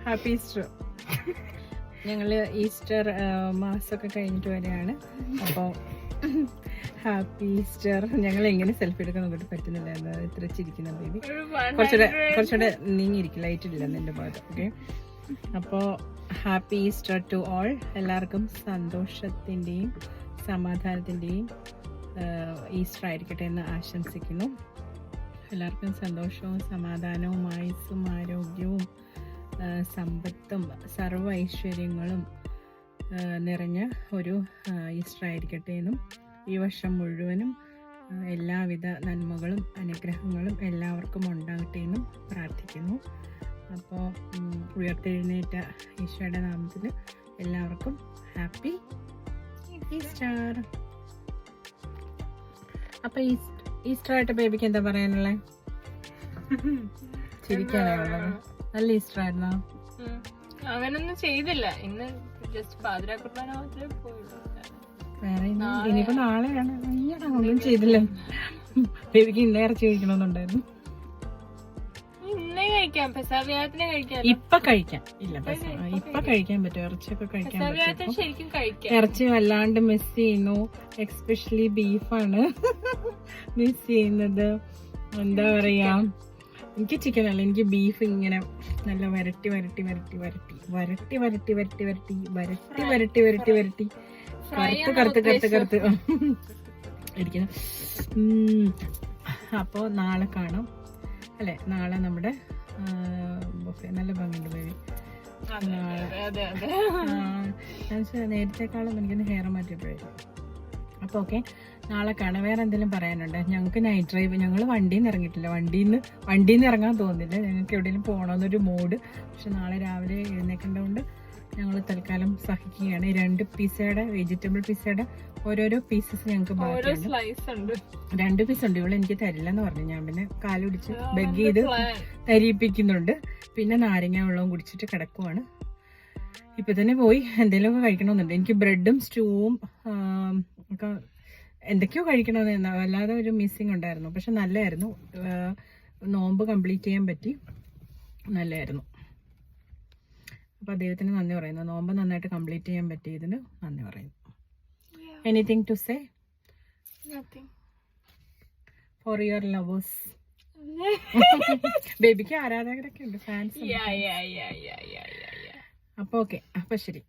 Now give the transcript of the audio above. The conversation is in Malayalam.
Happy Easter. ഞങ്ങൾ ഈസ്റ്റർ മാസമൊക്കെ കഴിഞ്ഞിട്ട് വരികയാണ്. അപ്പോൾ ഹാപ്പി ഈസ്റ്റർ. ഞങ്ങൾ എങ്ങനെ സെൽഫി എടുക്കാൻ നോക്കിയിട്ട് പറ്റുന്നില്ല എന്ന് ഇത്ര ചിരിക്കുന്ന ബേബി. കുറച്ചുകൂടെ നീങ്ങിയിരിക്കും, ലൈറ്റ് ഇല്ല എൻ്റെ ഭാഗത്ത്. ഓക്കെ, അപ്പോൾ ഹാപ്പി ഈസ്റ്റർ ടു ഓൾ. എല്ലാവർക്കും സന്തോഷത്തിൻ്റെയും സമാധാനത്തിൻ്റെയും ഈസ്റ്റർ ആയിരിക്കട്ടെ എന്ന് ആശംസിക്കുന്നു. എല്ലാവർക്കും സന്തോഷവും സമാധാനവും ആയുസ്സും ആരോഗ്യവും സമ്പത്തും സർവ്വ ഐശ്വര്യങ്ങളും നിറഞ്ഞ ഒരു ഈസ്റ്റർ ആയിരിക്കട്ടെ എന്നും ഈ വർഷം മുഴുവനും എല്ലാവിധ നന്മകളും അനുഗ്രഹങ്ങളും എല്ലാവർക്കും ഉണ്ടാകട്ടെ എന്നും പ്രാർത്ഥിക്കുന്നു. അപ്പോൾ ഉയർത്തെഴുന്നേറ്റ ഈശോയുടെ നാമത്തിൽ എല്ലാവർക്കും ഹാപ്പി ഈസ്റ്റർ. അപ്പോൾ ഈസ്റ്റർ ആയിട്ട് ബേബിക്ക് എന്താ പറയാനുള്ളത്? ചിരിക്കാനേ ഉള്ളത്. നല്ല ഈസ്റ്റർ ആയിരുന്നോ? അവനൊന്നും ചെയ്തില്ല ഇന്ന്, ജസ്റ്റ് പാതിരാ കുർബാന മാത്രമേ പോയുള്ളൂ. വേറെ ഇനിയിപ്പോ നാളെയാണ്. അയ്യടാ, ഒന്നും ചെയ്തില്ല. ബേബിക്ക് ഇന്ന് ഇറച്ചി കഴിക്കണമെന്നുണ്ടായിരുന്നു. ഇന്നേ കഴിക്കാം, പെസാവ്യാഴത്തിന് കഴിക്കാം. ഇപ്പൊ കഴിക്കാം. ഇല്ല, ഇപ്പൊ കഴിക്കാൻ പറ്റും. ഇറച്ചിയൊക്കെ കഴിക്കാൻ പറ്റും. ശരിക്കും കഴിക്കാം. ഇറച്ചി വല്ലാണ്ട് മിസ് ചെയ്യുന്നു. എക്സ്പെഷ്യലി ബീഫാണ് മിസ് ചെയ്യുന്നത്. എന്താ പറയാ, എനിക്ക് ചിക്കൻ അല്ല, എനിക്ക് ബീഫ് ഇങ്ങനെ നല്ല വരട്ടി വരട്ടി വരട്ടി വരട്ടി വരട്ടി വരട്ടി വരട്ടി വരട്ടി വരട്ടി വരട്ടി വരട്ടി വരട്ടി കറുത്ത് കറുത്ത് കറുത്ത് കറുത്ത് ഇരിക്കുന്നു. അപ്പോൾ നാളെ കാണാം അല്ലേ? നാളെ നമ്മുടെ നല്ല ഭംഗിയുണ്ട് ബേബി. നേരത്തെക്കാളും എനിക്കൊന്ന് ഹെയർ മാറ്റിയപ്പോഴായിരുന്നു. അപ്പോൾ ഓക്കെ, നാളെ കാണാം. വേറെ എന്തെങ്കിലും പറയാനുണ്ട്? ഞങ്ങൾക്ക് നൈറ്റ് ഡ്രൈവ്, ഞങ്ങൾ വണ്ടിയിൽ നിന്ന് ഇറങ്ങിയിട്ടില്ല. വണ്ടിയിൽ നിന്ന് ഇറങ്ങാൻ തോന്നുന്നില്ല. ഞങ്ങൾക്ക് എവിടെയെങ്കിലും പോകണമെന്നൊരു മൂഡ്. പക്ഷെ നാളെ രാവിലെ എഴുന്നേക്കേണ്ടതുകൊണ്ട് ഞങ്ങൾ തൽക്കാലം സഹിക്കുകയാണ്. 2 പിസയുടെ വെജിറ്റബിൾ പിസയുടെ ഓരോരോ പീസസ് ഞങ്ങൾക്ക് ബാക്കിയുണ്ട്. 2 പീസ് ഉണ്ട്. ഇവിടെ എനിക്ക് തരില്ലെന്ന് പറഞ്ഞു. ഞാൻ പിന്നെ കാല് പിടിച്ച് ബെഗ് ചെയ്ത് തരിപ്പിക്കുന്നുണ്ട്. പിന്നെ നാരങ്ങ വെള്ളവും കുടിച്ചിട്ട് കിടക്കുവാണ്. ഇപ്പൊ തന്നെ പോയി എന്തെങ്കിലുമൊക്കെ കഴിക്കണമെന്നുണ്ട്. എനിക്ക് ബ്രെഡും സ്റ്റൂവും ഒക്കെ എന്തൊക്കെയോ കഴിക്കണമെന്ന്, അല്ലാതെ ഒരു മിസ്സിങ് ഉണ്ടായിരുന്നു. പക്ഷെ നല്ലതായിരുന്നു. നോമ്പ് കംപ്ലീറ്റ് ചെയ്യാൻ പറ്റി. നല്ലതായിരുന്നു. അപ്പോൾ ദൈവത്തിന് നന്ദി പറയുന്നു. നോമ്പ് നന്നായിട്ട് കംപ്ലീറ്റ് ചെയ്യാൻ പറ്റിയതിന് നന്ദി പറയുന്നു. Anything to say? Nothing. For your lovers. ബേബിക്ക് ആരാധകരൊക്കെ ഉണ്ട്, ഫാൻസ്. Yeah. അപ്പോൾ ഓക്കെ, അപ്പോൾ ശരി.